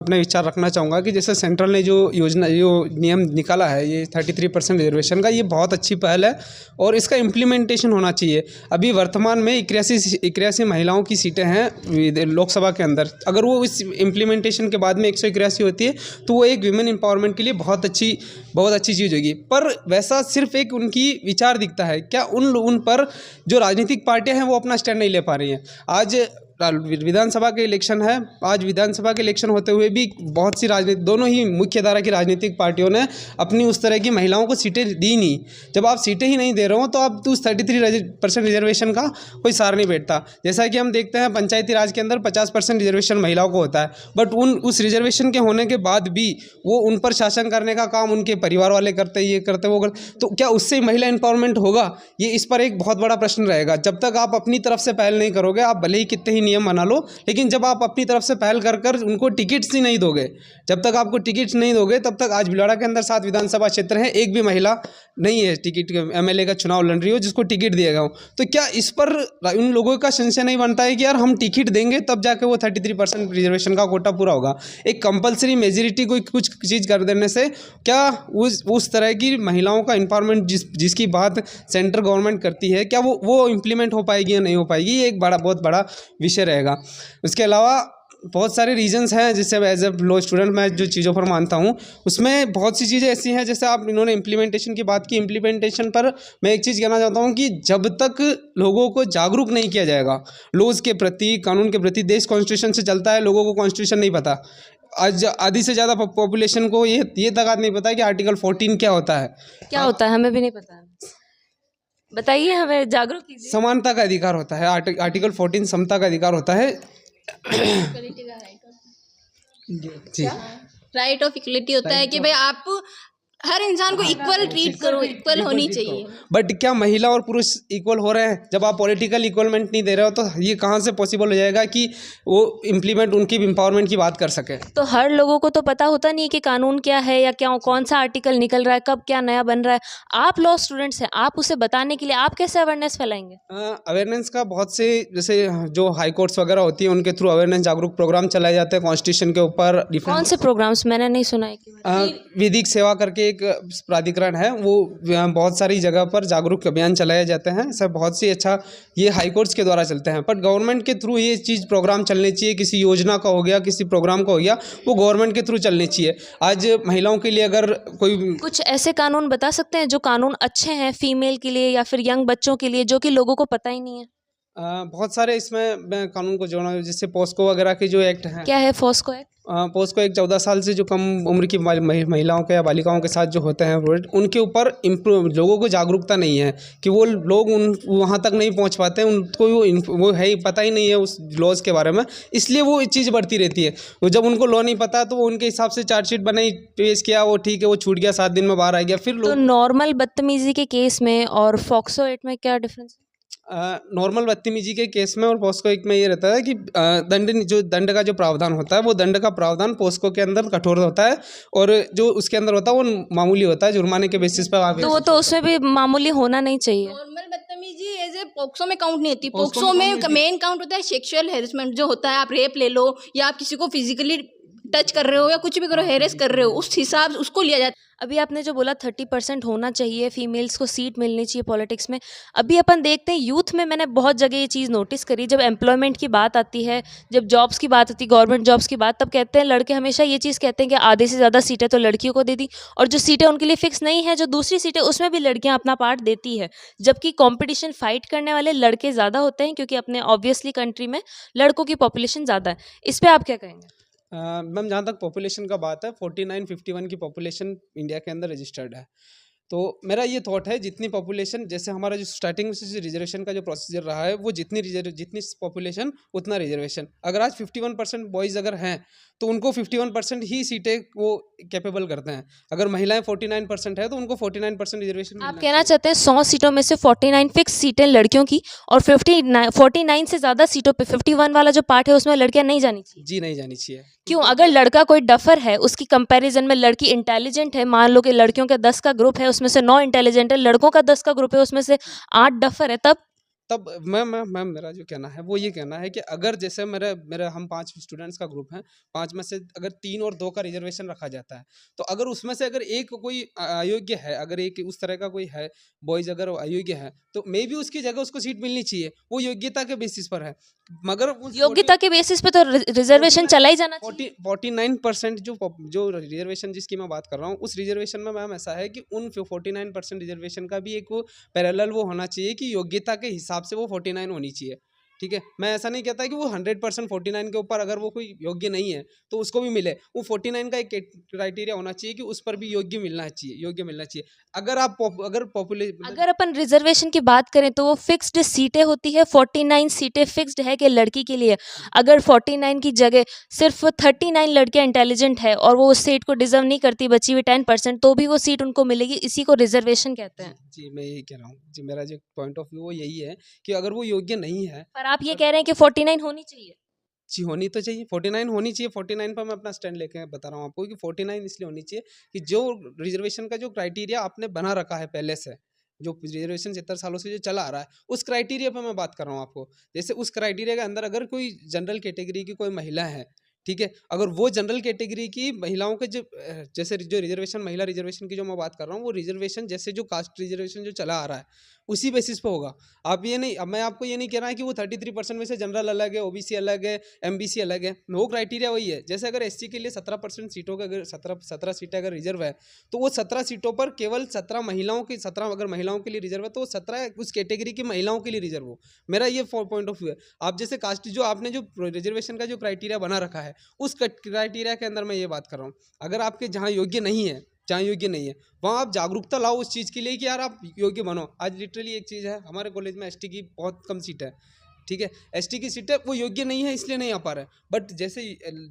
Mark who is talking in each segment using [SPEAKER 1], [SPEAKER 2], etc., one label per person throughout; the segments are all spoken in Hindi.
[SPEAKER 1] अपने विचार रखना चाहूँगा कि जैसे सेंट्रल ने जो योजना जो नियम निकाला है ये 33% रिजर्वेशन का, ये बहुत अच्छी पहल है और इसका इम्प्लीमेंटेशन होना चाहिए। अभी वर्तमान में 81 महिलाओं की सीटें हैं लोकसभा के अंदर। अगर वो इस इम्प्लीमेंटेशन के बाद में 181 होती है तो वो एक विमेन एम्पावरमेंट के लिए बहुत अच्छी चीज़ होगी। पर वैसा सिर्फ एक उनकी विचार दिखता है, क्या उन पर जो राजनीतिक पार्टियाँ हैं वो अपना स्टैंड नहीं ले पा रही हैं। आज विधानसभा के इलेक्शन है, आज विधानसभा के इलेक्शन होते हुए भी बहुत सी दोनों ही मुख्य धारा की राजनीतिक पार्टियों ने अपनी उस तरह की महिलाओं को सीटें दी नहीं। जब आप सीटें ही नहीं दे रहे हो तो आप उस 33% रिजर्वेशन का कोई सार नहीं बैठता। जैसा कि हम देखते हैं पंचायती राज के अंदर 50% रिजर्वेशन महिलाओं को होता है, बट उस रिजर्वेशन के होने के बाद भी वो उन पर शासन करने का काम उनके परिवार वाले करते, ये करते वो करते, तो क्या उससे महिला एम्पावरमेंट होगा? ये इस पर एक बहुत बड़ा प्रश्न रहेगा। जब तक आप अपनी तरफ से पहल नहीं करोगे, आप भले ही कितने ही नियम बना लो, लेकिन जब आप अपनी तरफ से पहल कर उनको टिकट्स ही नहीं दोगे, जब तक आपको टिकट्स नहीं दोगे तब तक, आज भिलवाड़ा के अंदर 7 विधानसभा क्षेत्र हैं, एक भी महिला नहीं है टिकट एमएलए का चुनाव लड़ रही हो जिसको टिकट दिया गया हो। तो क्या इस पर उन लोगों का संशय नहीं बनता है कि यार हम टिकट देंगे तब जाके वो 33% रिजर्वेशन का कोटा पूरा होगा? एक कंपलसरी मेजॉरिटी को कुछ चीज़ कर देने से क्या उस तरह की महिलाओं का एम्पावरमेंट जिसकी बात सेंट्रल गवर्नमेंट करती है, क्या वो इम्प्लीमेंट हो पाएगी या नहीं हो पाएगी? ये एक बहुत बड़ा विषय रहेगा। उसके अलावा बहुत सारे रीजंस हैं जिससे एज ए लॉ स्टूडेंट मैं जो चीज़ों पर मानता हूँ, उसमें बहुत सी चीज़ें ऐसी हैं, जैसे इन्होंने इम्प्लीमेंटेशन की बात की। इम्प्लीमेंटेशन पर मैं एक चीज़ कहना चाहता हूँ कि जब तक लोगों को जागरूक नहीं किया जाएगा लॉज के प्रति, कानून के प्रति, देश कॉन्स्टिट्यूशन से चलता है, लोगों को कॉन्स्टिट्यूशन नहीं पता। आज आधी से ज़्यादा पॉपुलेशन को ये तक नहीं पता है कि आर्टिकल 14 क्या होता है।
[SPEAKER 2] क्या होता है हमें भी नहीं पता है, बताइए, हमें जागरूक कीजिए।
[SPEAKER 1] समानता का अधिकार होता है, आर्टिकल 14 समता का अधिकार होता है। जी,
[SPEAKER 3] राइट ऑफ इक्वलिटी होता है कि भाई आप हर इंसान को इक्वल ट्रीट करो, इक्वल होनी चाहिए।
[SPEAKER 1] बट क्या महिला और पुरुष इक्वल हो रहे हैं? जब आप पॉलिटिकल इक्वलमेंट नहीं दे रहे हो तो ये कहाँ से पॉसिबल हो जाएगा कि वो इम्प्लीमेंट उनकी एम्पावरमेंट की बात कर सके?
[SPEAKER 2] तो हर लोगों को तो पता होता नहीं है कि कानून क्या है या क्या, कौन सा आर्टिकल निकल रहा है, कब क्या नया बन रहा है। आप लॉ स्टूडेंट्स हैं, आप उसे बताने के लिए आप कैसे अवेयरनेस फैलाएंगे?
[SPEAKER 1] अवेयरनेस का बहुत से, जैसे जो हाई कोर्ट्स वगैरह होती है उनके थ्रू अवेयरनेस जागरूक प्रोग्राम चलाए जाते हैं कॉन्स्टिट्यूशन के ऊपर।
[SPEAKER 2] कौन से प्रोग्राम्स? मैंने नहीं सुना है।
[SPEAKER 1] विधिक सेवा करके एक प्राधिकरण है, वो बहुत सारी जगह पर जागरूक अभियान चलाए जाते हैं। सब बहुत सी अच्छा ये हाई कोर्ट्स के द्वारा चलते हैं, पर गवर्नमेंट के थ्रू ये चीज़ प्रोग्राम चलने चाहिए। किसी योजना का हो गया, किसी प्रोग्राम का हो गया, वो गवर्नमेंट के थ्रू चलने चाहिए। आज महिलाओं के लिए अगर कोई
[SPEAKER 2] कुछ ऐसे कानून बता सकते हैं जो कानून अच्छे हैं फीमेल के लिए या फिर यंग बच्चों के लिए, जो कि लोगों को पता ही नहीं है?
[SPEAKER 1] बहुत सारे इसमें मैं कानून को जोड़ा, जैसे पोस्को वगैरह के जो एक्ट हैं।
[SPEAKER 2] क्या है फोस्को एक्ट?
[SPEAKER 1] पोस्को एक 14 साल से जो कम उम्र की महिलाओं के या बालिकाओं के साथ जो होते हैं उनके ऊपर लोगों को जागरूकता नहीं है कि वो लोग वहाँ तक नहीं पहुँच पाते, उनको वो है ही पता ही नहीं है उस लॉज के बारे में, इसलिए वो चीज़ बढ़ती रहती है। वो जब उनको लॉ नहीं पता तो वो उनके हिसाब से चार्जशीट बनाई, पेश किया, वो ठीक है, वो छूट गया, 7 दिन में बाहर आ गया। फिर
[SPEAKER 2] तो नॉर्मल बदतमीजी के केस में और फोक्सो एक्ट में क्या डिफरेंस?
[SPEAKER 1] नॉर्मल बदतमीजी के केस में और पोस्को एक्ट में ये रहता है कि दंड का जो प्रावधान होता है, वो दंड का प्रावधान पोस्को के अंदर कठोर होता है और जो उसके अंदर होता है वो मामूली होता है, जुर्माने के बेसिस पर।
[SPEAKER 2] तो वो तो उसमें भी मामूली होना नहीं चाहिए।
[SPEAKER 3] नॉर्मल बदतमीजी एज ए पोक्सो में काउंट नहीं होती। पोक्सो में मेन काउंट होता है सेक्सुअल हेरेसमेंट, जो होता है आप रेप ले लो या आप किसी को फिजिकली टच कर रहे हो या कुछ भी करो, हेरेस कर रहे हो, उस हिसाब उसको लिया जाता है।
[SPEAKER 2] अभी आपने जो बोला 30% होना चाहिए, फीमेल्स को सीट मिलनी चाहिए पॉलिटिक्स में। अभी अपन देखते हैं यूथ में, मैंने बहुत जगह ये चीज़ नोटिस करी, जब एम्प्लॉयमेंट की बात आती है, जब जॉब्स की बात आती है, गवर्नमेंट जॉब्स की बात, तब कहते हैं लड़के हमेशा ये चीज़ कहते हैं कि आधे से ज़्यादा सीटें तो लड़कियों को दे दी, और जो सीटें उनके लिए फिक्स नहीं है, जो दूसरी सीटें, उसमें भी लड़कियाँ अपना पार्ट देती है, जबकि कॉम्पिटिशन फाइट करने वाले लड़के ज़्यादा होते हैं, क्योंकि अपने ऑब्वियसली कंट्री में लड़कों की पॉपुलेशन ज़्यादा है। इस पर आप क्या कहेंगे?
[SPEAKER 1] मैम, जहाँ तक पॉपुलेशन का बात है, 4951 की पॉपुलेशन इंडिया के अंदर रजिस्टर्ड है। तो मेरा ये थॉट है, जितनी पॉपुलेशन, जैसे हमारा जो स्टार्टिंग से रिजर्वेशन का जो प्रोसीजर रहा है, वो जितनी पॉपुलेशन उतना रिजर्वेशन। अगर आज 51% बॉयज़ अगर हैं तो उनको 51% ही सीटें वो कैपेबल करते हैं। अगर महिलाएं 49% है तो उनको 49% रिजर्वेशन।
[SPEAKER 2] आप कहना चाहते हैं 100 सीटों में से 49 फिक्स सीटें लड़कियों की, और 49 से ज़्यादा सीटों पे 51 वाला जो पार्ट है उसमें लड़कियां नहीं जानी चाहिए?
[SPEAKER 1] जी, नहीं जानी चाहिए।
[SPEAKER 2] क्यों? अगर लड़का कोई डफर है, उसकी कंपैरिजन में लड़की इंटेलिजेंट है, मान लो कि लड़कियों के 10 का ग्रुप है, उसमें से 9 इंटेलिजेंट है, लड़कों का 10 का ग्रुप है, उसमें से 8 डफर है, तब
[SPEAKER 1] तब मैं मेरा जो कहना है वो ये कहना है कि अगर जैसे मेरे हम 5 स्टूडेंट्स का ग्रुप है, 5 में से अगर 3 और 2 का रिजर्वेशन रखा जाता है, तो अगर उसमें से अगर एक कोई अयोग्य है, अगर एक उस तरह का कोई है, बॉयज़ अगर अयोग्य है, तो मे बी उसकी जगह उसको सीट मिलनी चाहिए, वो योग्यता के बेसिस पर है। मगर उस
[SPEAKER 2] योग्यता के बेसिस पे तो रिजर्वेशन चला ही जाना चाहिए।
[SPEAKER 1] 49% जो रिजर्वेशन जिसकी मैं बात कर रहा हूँ, उस रिजर्वेशन में मैम ऐसा है कि उन 49% रिजर्वेशन का भी एक वो पैरेलल वो होना चाहिए कि योग्यता के हिसाब से वो 49 होनी चाहिए। ठीक है, मैं ऐसा नहीं कहता कि वो 100% 49 के ऊपर अगर वो कोई योग्य नहीं है तो उसको भी मिले। वो 49 का एक क्राइटेरिया होना चाहिए कि उस पर भी योग्य मिलना चाहिए।
[SPEAKER 2] अगर अपन रिजर्वेशन की बात करें तो वो फिक्स्ड सीटें होती है, 49 सीटें फिक्स्ड है कि लड़की के लिए। अगर 49 की जगह सिर्फ 39 लड़कियां इंटेलिजेंट है और वो उस सीट को डिजर्व नहीं करती, बची हुई 10%, तो भी वो सीट उनको मिलेगी। इसी को रिजर्वेशन कहते हैं।
[SPEAKER 1] जी, मैं यही कह रहा हूँ जी, मेरा जो पॉइंट ऑफ व्यू वो यही है कि अगर वो योग्य नहीं है,
[SPEAKER 2] पर आप ये कह रहे हैं कि 49 होनी चाहिए।
[SPEAKER 1] जी होनी तो चाहिए, 49 होनी चाहिए। 49 पर मैं अपना स्टैंड लेके बता रहा हूँ आपको कि 49 इसलिए होनी चाहिए कि जो रिजर्वेशन का जो क्राइटेरिया आपने बना रखा है पहले से, जो रिजर्वेशन 70 सालों से जो चला आ रहा है, उस क्राइटेरिया पे मैं बात कर रहा हूँ आपको। जैसे उस क्राइटेरिया के अंदर अगर कोई जनरल कैटेगरी की कोई महिला है, ठीक है, अगर वो जनरल कैटेगरी की महिलाओं के जैसे जो रिजर्वेशन, महिला रिजर्वेशन की जो मैं बात कर रहा हूँ, वो रिजर्वेशन जैसे जो कास्ट रिजर्वेशन जो चला आ रहा है उसी बेसिस पे होगा। आप ये नहीं, अब मैं आपको ये नहीं कह रहा कि वो 33% में से जनरल अलग है, ओबीसी अलग है, एमबीसी अलग है, वो क्राइटेरिया वही है। जैसे अगर एससी के लिए 17% सीटों का अगर 17 सीटें अगर रिजर्व है, तो वो 17 सीटों पर केवल 17 महिलाओं की, 17 अगर महिलाओं के लिए रिजर्व है तो वो 17 उस कैटेगरी की महिलाओं के लिए रिजर्व हो। मेरा ये पॉइंट ऑफ व्यू है। आप जैसे कास्ट जो आपने जो रिजर्वेशन का जो क्राइटेरिया बना रखा है, उस क्राइटेरिया के अंदर मैं ये बात कर रहा हूँ, अगर आपके जहाँ योग्य नहीं है, वहाँ आप जागरूकता लाओ उस चीज़ के लिए कि यार आप योग्य बनो। आज लिटरली एक चीज़ है, हमारे कॉलेज में एसटी की बहुत कम सीट है, ठीक है, एसटी की सीटें वो योग्य नहीं है इसलिए नहीं आ पा रहा है। बट जैसे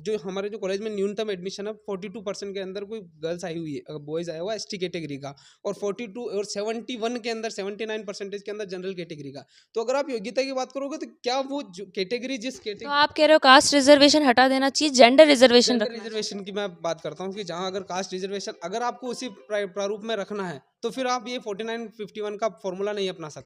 [SPEAKER 1] जो हमारे जो कॉलेज में न्यूनतम एडमिशन है 42% के अंदर कोई गर्ल्स आई हुई है, बॉयज़ आया हुआ है एसटी कैटेगरी का, और 42 और 71 के अंदर 79% के अंदर जनरल कैटेगरी का। तो अगर आप योग्यता की बात करोगे तो क्या वो कैटेगरी
[SPEAKER 2] तो आप कह रहे हो कास्ट रिजर्वेशन हटा देना चाहिए, जेंडर रिजर्वेशन
[SPEAKER 1] जेंडर
[SPEAKER 2] रखना चाहिए।
[SPEAKER 1] रिजर्वेशन की मैं बात करता हूँ कि जहाँ अगर कास्ट रिजर्वेशन अगर आपको उसी प्रारूप में रखना है तो फिर आप ये 49-51 का फॉर्मूला नहीं अपना सकते।